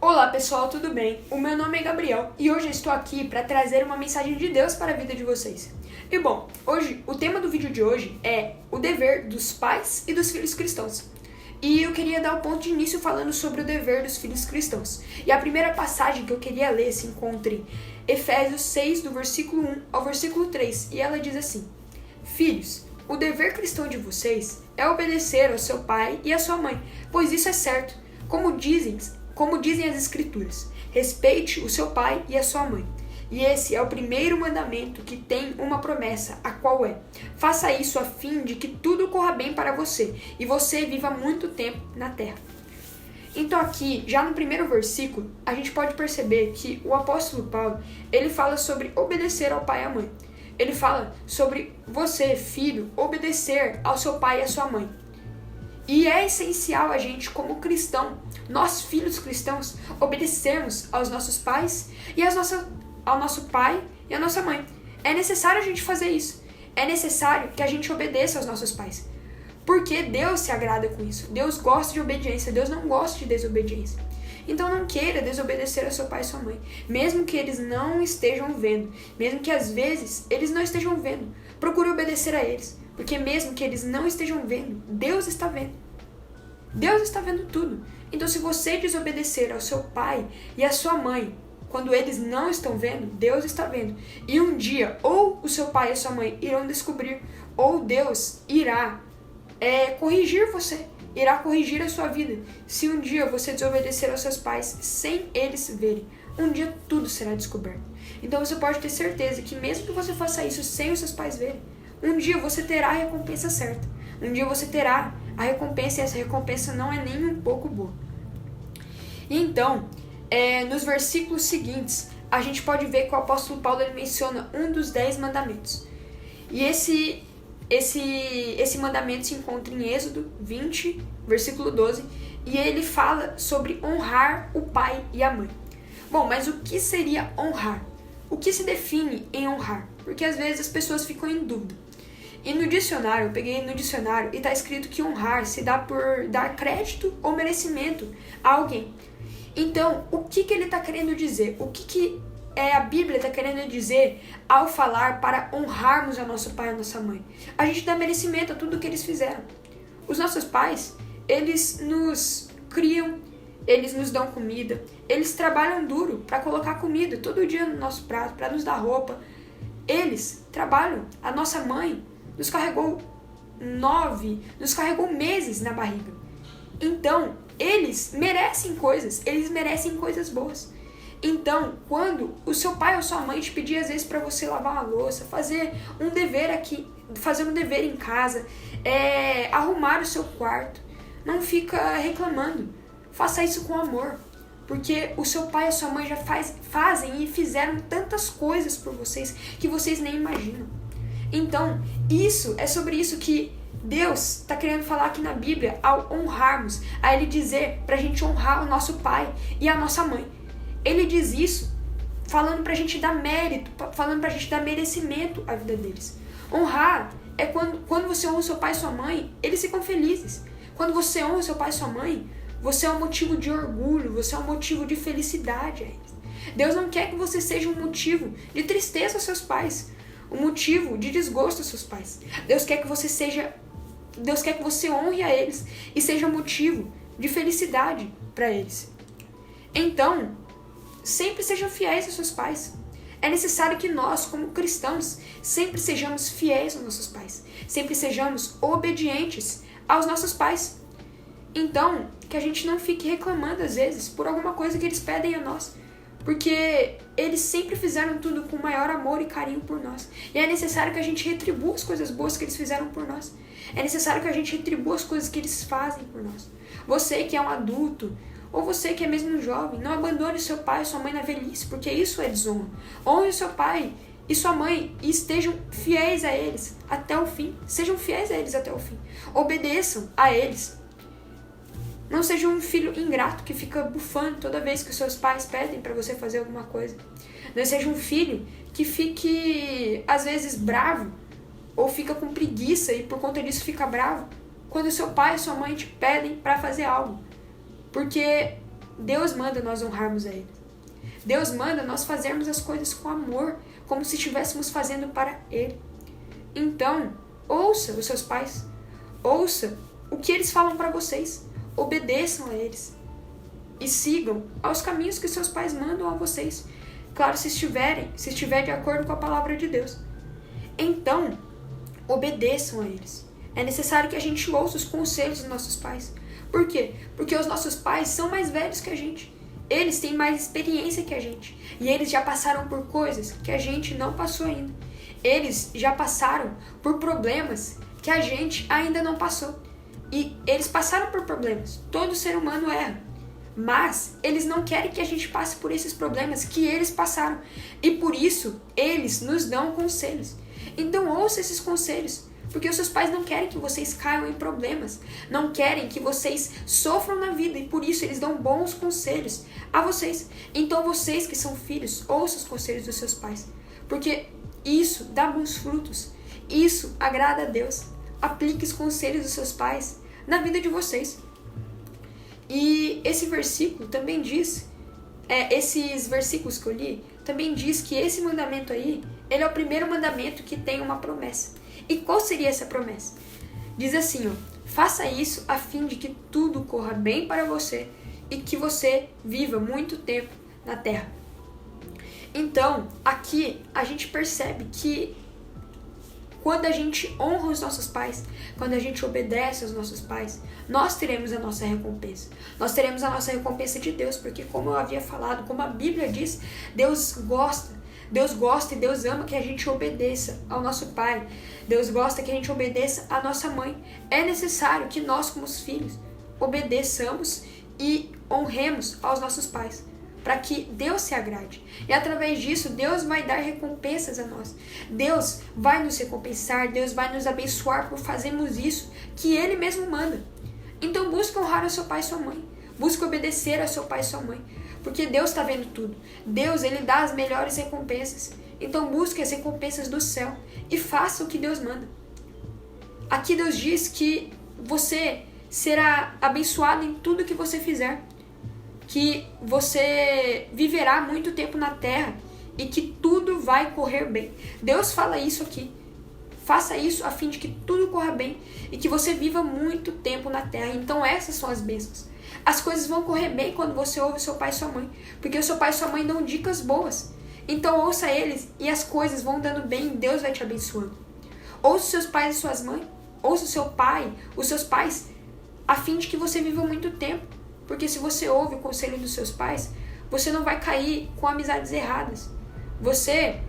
Olá pessoal, tudo bem? O meu nome é Gabriel e hoje eu estou aqui para trazer uma mensagem de Deus para a vida de vocês. E bom, hoje o tema do vídeo de hoje é o dever dos pais e dos filhos cristãos. E eu queria dar o ponto de início falando sobre o dever dos filhos cristãos. E a primeira passagem que eu queria ler se encontra em Efésios 6, do versículo 1 ao versículo 3, e ela diz assim: Filhos, o dever cristão de vocês é obedecer ao seu pai e à sua mãe, pois isso é certo, como dizem as Escrituras, respeite o seu pai e a sua mãe. E esse é o primeiro mandamento que tem uma promessa, a qual é: faça isso a fim de que tudo corra bem para você e você viva muito tempo na terra. Então aqui, já no primeiro versículo, a gente pode perceber que o apóstolo Paulo, ele fala sobre obedecer ao pai e à mãe. Ele fala sobre você, filho, obedecer ao seu pai e à sua mãe. E é essencial a gente, como cristão, nós filhos cristãos, obedecermos aos nossos pais e ao nosso pai e à nossa mãe. É necessário a gente fazer isso. É necessário que a gente obedeça aos nossos pais. Porque Deus se agrada com isso. Deus gosta de obediência. Deus não gosta de desobediência. Então não queira desobedecer ao seu pai e sua mãe. Mesmo que eles não estejam vendo. Mesmo que às vezes eles não estejam vendo. Procure obedecer a eles. Porque mesmo que eles não estejam vendo, Deus está vendo. Deus está vendo tudo. Então se você desobedecer ao seu pai e à sua mãe, quando eles não estão vendo, Deus está vendo. E um dia, ou o seu pai e a sua mãe irão descobrir, ou Deus irá corrigir você, irá corrigir a sua vida. Se um dia você desobedecer aos seus pais sem eles verem, um dia tudo será descoberto. Então você pode ter certeza que mesmo que você faça isso sem os seus pais verem, um dia você terá a recompensa certa. Um dia você terá a recompensa, e essa recompensa não é nem um pouco boa. E então, nos versículos seguintes, a gente pode ver que o apóstolo Paulo ele menciona um dos 10 mandamentos. E esse mandamento se encontra em Êxodo 20, versículo 12, e ele fala sobre honrar o pai e a mãe. Bom, mas o que seria honrar? O que se define em honrar? Porque às vezes as pessoas ficam em dúvida. E no dicionário, eu peguei no dicionário e está escrito que honrar se dá por dar crédito ou merecimento a alguém. Então, o que ele está querendo dizer? O que a Bíblia está querendo dizer ao falar para honrarmos a nosso pai e a nossa mãe? A gente dá merecimento a tudo que eles fizeram. Os nossos pais, eles nos criam, eles nos dão comida, eles trabalham duro para colocar comida todo dia no nosso prato, para nos dar roupa. Eles trabalham. A nossa mãe nos carregou meses na barriga. Então, eles merecem coisas boas. Então, quando o seu pai ou sua mãe te pedir às vezes para você lavar uma louça, fazer um dever em casa, arrumar o seu quarto, não fica reclamando. Faça isso com amor. Porque o seu pai e a sua mãe já fazem e fizeram tantas coisas por vocês que vocês nem imaginam. Então, é sobre isso que Deus está querendo falar aqui na Bíblia ao honrarmos, a Ele dizer pra gente honrar o nosso pai e a nossa mãe. Ele diz isso falando pra gente dar mérito, falando pra gente dar merecimento à vida deles. Honrar é quando você honra o seu pai e sua mãe, eles ficam felizes. Quando você honra o seu pai e sua mãe, você é um motivo de orgulho, você é um motivo de felicidade a eles. Deus não quer que você seja um motivo de tristeza aos seus pais, um motivo de desgosto aos seus pais. Deus quer que você honre a eles e seja motivo de felicidade para eles. Então, sempre sejam fiéis aos seus pais. É necessário que nós, como cristãos, sempre sejamos fiéis aos nossos pais. Sempre sejamos obedientes aos nossos pais. Então, que a gente não fique reclamando às vezes por alguma coisa que eles pedem a nós. Porque eles sempre fizeram tudo com maior amor e carinho por nós. E é necessário que a gente retribua as coisas boas que eles fizeram por nós. É necessário que a gente retribua as coisas que eles fazem por nós. Você que é um adulto, ou você que é mesmo jovem, não abandone seu pai e sua mãe na velhice, porque isso é desonra. Honre seu pai e sua mãe e estejam fiéis a eles até o fim. Sejam fiéis a eles até o fim. Obedeçam a eles. Não seja um filho ingrato que fica bufando toda vez que os seus pais pedem para você fazer alguma coisa. Não seja um filho que fique, às vezes, bravo ou fica com preguiça e por conta disso fica bravo quando seu pai e sua mãe te pedem para fazer algo. Porque Deus manda nós honrarmos a Ele. Deus manda nós fazermos as coisas com amor, como se estivéssemos fazendo para Ele. Então, ouça os seus pais. Ouça o que eles falam para vocês. Obedeçam a eles. E sigam aos caminhos que seus pais mandam a vocês. Claro, se estiver de acordo com a palavra de Deus. Então, obedeçam a eles. É necessário que a gente ouça os conselhos dos nossos pais. Por quê? Porque os nossos pais são mais velhos que a gente. Eles têm mais experiência que a gente. E eles já passaram por coisas que a gente não passou ainda. Eles já passaram por problemas que a gente ainda não passou. E eles passaram por problemas. Todo ser humano erra. Mas eles não querem que a gente passe por esses problemas que eles passaram. E por isso, eles nos dão conselhos. Então ouça esses conselhos. Porque os seus pais não querem que vocês caiam em problemas. Não querem que vocês sofram na vida. E por isso eles dão bons conselhos a vocês. Então vocês que são filhos, ouçam os conselhos dos seus pais. Porque isso dá bons frutos. Isso agrada a Deus. Aplique os conselhos dos seus pais na vida de vocês. E esse versículo também diz, esses versículos que eu li, também diz que esse mandamento aí, ele é o primeiro mandamento que tem uma promessa. E qual seria essa promessa? Diz assim, ó, faça isso a fim de que tudo corra bem para você e que você viva muito tempo na terra. Então, aqui a gente percebe que quando a gente honra os nossos pais, quando a gente obedece aos nossos pais, nós teremos a nossa recompensa. Nós teremos a nossa recompensa de Deus, porque como eu havia falado, como a Bíblia diz, Deus gosta e Deus ama que a gente obedeça ao nosso pai. Deus gosta que a gente obedeça à nossa mãe. É necessário que nós, como os filhos, obedeçamos e honremos aos nossos pais, para que Deus se agrade. E através disso, Deus vai dar recompensas a nós. Deus vai nos recompensar, Deus vai nos abençoar por fazermos isso que Ele mesmo manda. Então busque honrar o seu pai e sua mãe. Busque obedecer ao seu pai e sua mãe. Porque Deus está vendo tudo. Deus, Ele dá as melhores recompensas. Então busque as recompensas do céu e faça o que Deus manda. Aqui Deus diz que você será abençoado em tudo que você fizer. Que você viverá muito tempo na terra e que tudo vai correr bem. Deus fala isso aqui. Faça isso a fim de que tudo corra bem e que você viva muito tempo na terra. Então essas são as bênçãos. As coisas vão correr bem quando você ouve seu pai e sua mãe, porque o seu pai e sua mãe dão dicas boas. Então ouça eles e as coisas vão dando bem e Deus vai te abençoando. Ouça os seus pais e suas mães, ouça o seu pai, os seus pais, a fim de que você viva muito tempo. Porque se você ouve o conselho dos seus pais, você não vai cair com amizades erradas. Você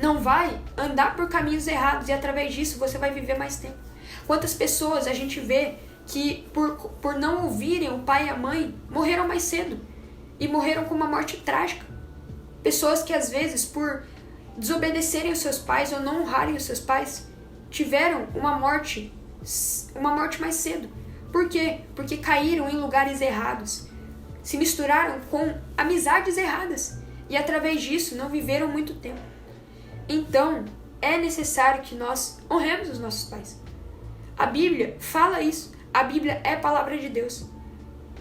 não vai andar por caminhos errados e através disso você vai viver mais tempo. Quantas pessoas a gente vê que por não ouvirem o pai e a mãe, morreram mais cedo. E morreram com uma morte trágica. Pessoas que às vezes por desobedecerem os seus pais ou não honrarem os seus pais, tiveram uma morte mais cedo. Por quê? Porque caíram em lugares errados, se misturaram com amizades erradas e através disso não viveram muito tempo. Então, é necessário que nós honremos os nossos pais. A Bíblia fala isso. A Bíblia é a palavra de Deus.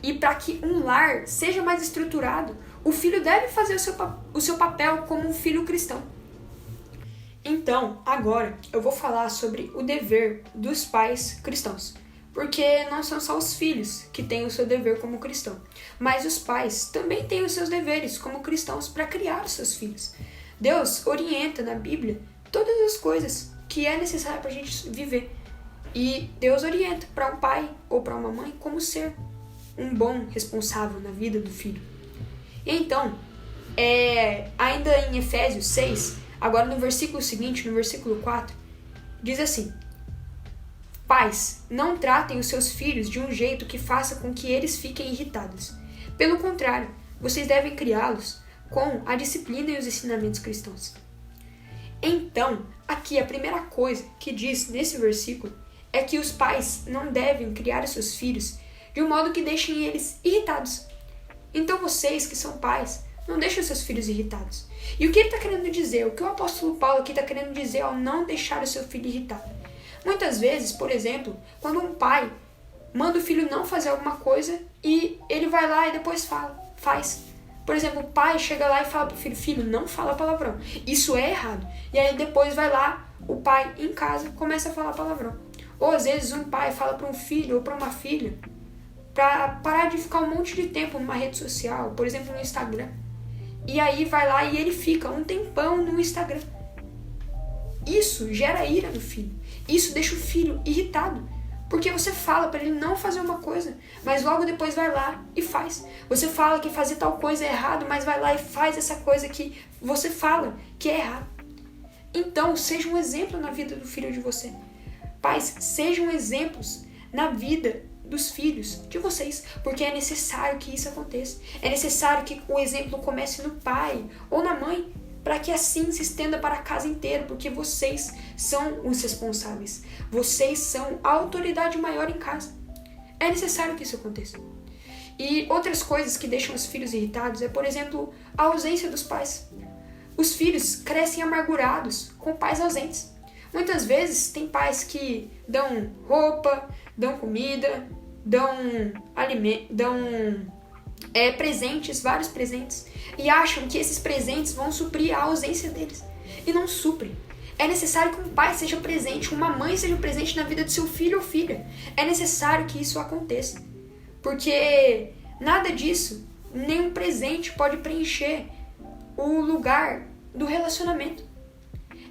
E para que um lar seja mais estruturado, o filho deve fazer o seu papel como um filho cristão. Então, agora eu vou falar sobre o dever dos pais cristãos. Porque não são só os filhos que têm o seu dever como cristão, mas os pais também têm os seus deveres como cristãos para criar os seus filhos. Deus orienta na Bíblia todas as coisas que é necessário para a gente viver. E Deus orienta para um pai ou para uma mãe como ser um bom responsável na vida do filho. E então, ainda em Efésios 6, agora no versículo seguinte, no versículo 4, diz assim: pais, não tratem os seus filhos de um jeito que faça com que eles fiquem irritados. Pelo contrário, vocês devem criá-los com a disciplina e os ensinamentos cristãos. Então, aqui a primeira coisa que diz nesse versículo é que os pais não devem criar os seus filhos de um modo que deixem eles irritados. Então vocês que são pais, não deixem os seus filhos irritados. E o que ele está querendo dizer? O que o apóstolo Paulo aqui está querendo dizer ao não deixar o seu filho irritado? Muitas vezes, por exemplo, quando um pai manda o filho não fazer alguma coisa e ele vai lá e depois fala: faz. Por exemplo, o pai chega lá e fala pro filho, filho, não fala palavrão. Isso é errado. E aí depois vai lá, o pai em casa começa a falar palavrão. Ou às vezes um pai fala para um filho ou para uma filha para parar de ficar um monte de tempo numa rede social, por exemplo no Instagram. E aí vai lá e ele fica um tempão no Instagram. Isso gera ira no filho. Isso deixa o filho irritado. Porque você fala para ele não fazer uma coisa, mas logo depois vai lá e faz. Você fala que fazer tal coisa é errado, mas vai lá e faz essa coisa que você fala que é errado. Então, seja um exemplo na vida do filho de você. Pais, sejam exemplos na vida dos filhos de vocês, porque é necessário que isso aconteça. É necessário que o exemplo comece no pai ou na mãe, para que assim se estenda para a casa inteira, porque vocês são os responsáveis. Vocês são a autoridade maior em casa. É necessário que isso aconteça. E outras coisas que deixam os filhos irritados é, por exemplo, a ausência dos pais. Os filhos crescem amargurados com pais ausentes. Muitas vezes tem pais que dão roupa, dão comida, dão presentes, vários presentes, e acham que esses presentes vão suprir a ausência deles. E não suprem. É necessário que um pai seja presente, uma mãe seja presente na vida do seu filho ou filha. É necessário que isso aconteça. Porque nada disso, nenhum presente pode preencher o lugar do relacionamento.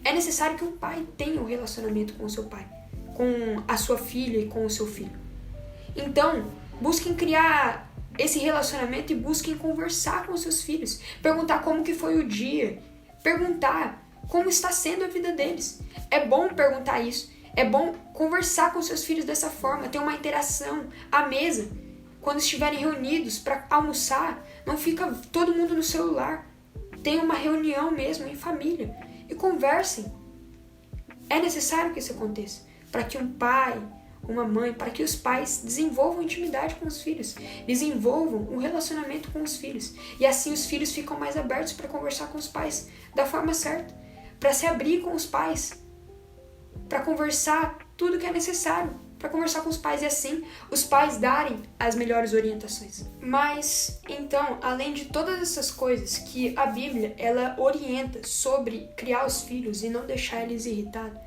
É necessário que um pai tenha um relacionamento com o seu pai, com a sua filha e com o seu filho. Então, busquem criar esse relacionamento e busquem conversar com os seus filhos. Perguntar como que foi o dia. Perguntar como está sendo a vida deles. É bom perguntar isso. É bom conversar com seus filhos dessa forma. Ter uma interação à mesa. Quando estiverem reunidos para almoçar, não fica todo mundo no celular. Tenham uma reunião mesmo em família. E conversem. É necessário que isso aconteça. Para que um pai, uma mãe, para que os pais desenvolvam intimidade com os filhos, desenvolvam um relacionamento com os filhos. E assim os filhos ficam mais abertos para conversar com os pais da forma certa, para se abrir com os pais, para conversar tudo que é necessário, para conversar com os pais e assim os pais darem as melhores orientações. Mas, então, além de todas essas coisas que a Bíblia ela orienta sobre criar os filhos e não deixar eles irritados,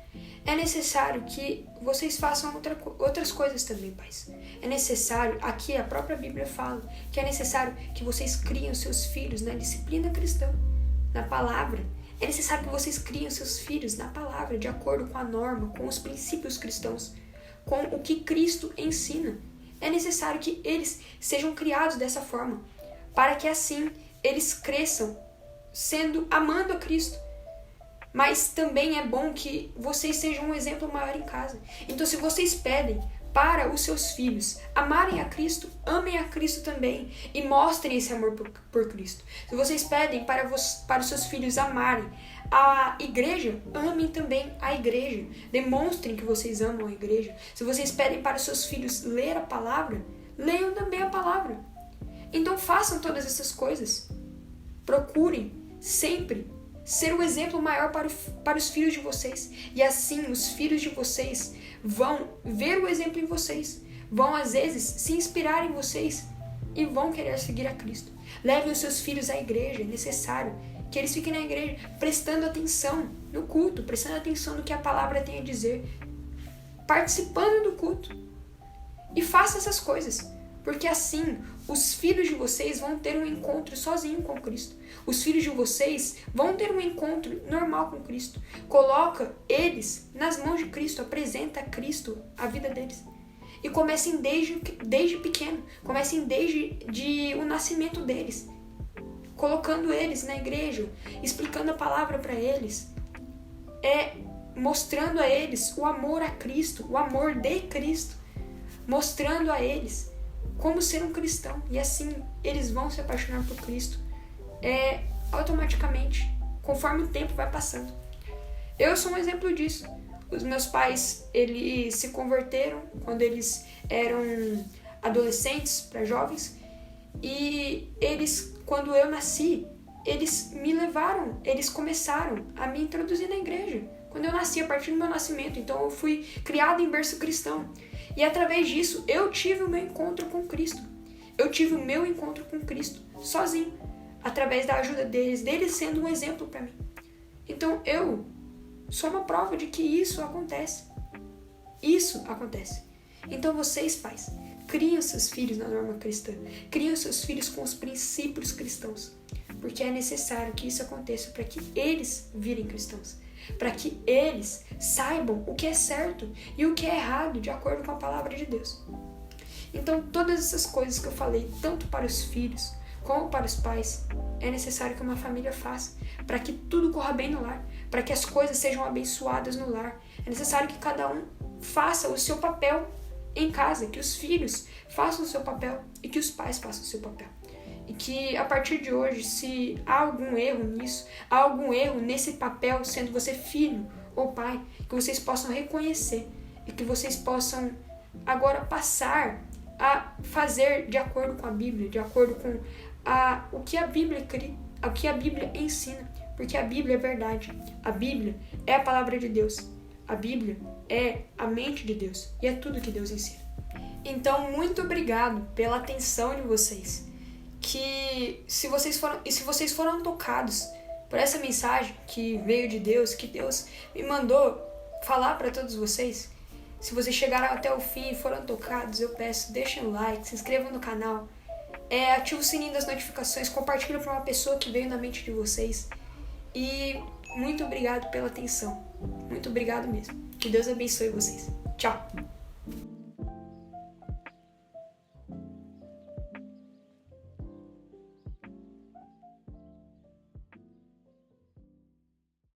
é necessário que vocês façam outras coisas também, pais. É necessário, aqui a própria Bíblia fala, que é necessário que vocês criem os seus filhos na disciplina cristã, na palavra. É necessário que vocês criem os seus filhos na palavra, de acordo com a norma, com os princípios cristãos, com o que Cristo ensina. É necessário que eles sejam criados dessa forma, para que assim eles cresçam amando a Cristo. Mas também é bom que vocês sejam um exemplo maior em casa. Então, se vocês pedem para os seus filhos amarem a Cristo, amem a Cristo também e mostrem esse amor por Cristo. Se vocês pedem para os seus filhos amarem a igreja, amem também a igreja. Demonstrem que vocês amam a igreja. Se vocês pedem para os seus filhos ler a palavra, leiam também a palavra. Então, façam todas essas coisas. Procurem sempre ser o exemplo maior para os filhos de vocês. E assim os filhos de vocês vão ver o exemplo em vocês. Vão às vezes se inspirar em vocês e vão querer seguir a Cristo. Levem os seus filhos à igreja. É necessário que eles fiquem na igreja prestando atenção no culto, prestando atenção no que a palavra tem a dizer, participando do culto. E façam essas coisas, porque assim os filhos de vocês vão ter um encontro sozinho com Cristo. Os filhos de vocês vão ter um encontro normal com Cristo. Coloca eles nas mãos de Cristo, apresenta a Cristo a vida deles. E comecem desde pequeno, comecem desde o nascimento deles, colocando eles na igreja, explicando a palavra para eles, mostrando a eles o amor a Cristo, o amor de Cristo, mostrando a eles como ser um cristão. E assim eles vão se apaixonar por Cristo automaticamente, conforme o tempo vai passando. Eu sou um exemplo disso. Os meus pais, eles se converteram quando eles eram adolescentes para jovens, e eles, quando eu nasci, eles me levaram, eles começaram a me introduzir na igreja quando eu nasci, a partir do meu nascimento. Então eu fui criado em berço cristão, e através disso eu tive o meu encontro com Cristo. Eu tive o meu encontro com Cristo. sozinho, através da ajuda deles sendo um exemplo para mim. Então eu sou uma prova de que isso acontece. Isso acontece. Então vocês, pais, criem os seus filhos na norma cristã. Criem os seus filhos com os princípios cristãos. Porque é necessário que isso aconteça para que eles virem cristãos. Para que eles saibam o que é certo e o que é errado de acordo com a palavra de Deus. Então todas essas coisas que eu falei, tanto para os filhos como para os pais, é necessário que uma família faça para que tudo corra bem no lar, para que as coisas sejam abençoadas no lar. É necessário que cada um faça o seu papel em casa, que os filhos façam o seu papel e que os pais façam o seu papel. E que a partir de hoje, se há algum erro nisso, há algum erro nesse papel, sendo você filho ou pai, que vocês possam reconhecer e que vocês possam agora passar a fazer de acordo com a Bíblia, de acordo com o que a Bíblia cria, o que a Bíblia ensina, porque a Bíblia é verdade, a Bíblia é a palavra de Deus, a Bíblia é a mente de Deus e é tudo que Deus ensina. Então, muito obrigado pela atenção de vocês, que se vocês foram tocados por essa mensagem que veio de Deus, que Deus me mandou falar para todos vocês, se vocês chegaram até o fim e foram tocados, eu peço, deixem um like, se inscrevam no canal, ative o sininho das notificações, compartilhem para uma pessoa que veio na mente de vocês. E muito obrigado pela atenção. Muito obrigado mesmo. Que Deus abençoe vocês. Tchau!